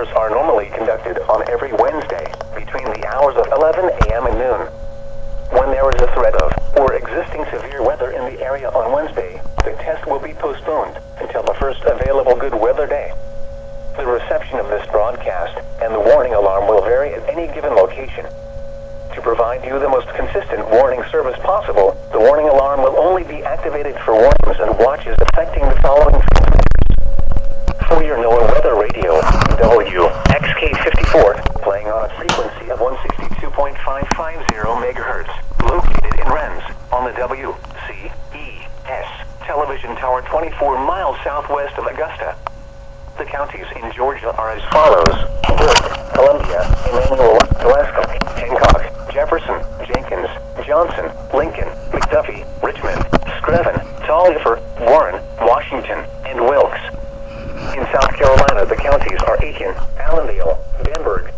service are normally conducted on every Wednesday between the hours of 11 a.m. and noon. When there is a threat of or existing severe weather in the area on Wednesday, the test will be postponed until the first available good weather day. The reception of this broadcast and the warning alarm will vary at any given location. To provide you the most consistent warning service possible, the warning alarm will only be activated for warnings and watches affecting the following transmissions. For your NOAA Weather Radio, WXK54, playing on a frequency of 162.550 MHz, located in Rennes, on the WCES television tower 24 miles southwest of Augusta. The counties in Georgia are as follows: Burke, Columbia, Emmanuel, Glasgow, Hancock, Jefferson, Jenkins, Johnson, Lincoln, McDuffie, Richmond, Screven, Taliaferro, Warren, Washington, and Wilkes. In South Carolina, the counties are Aiken, Allendale, Benburg,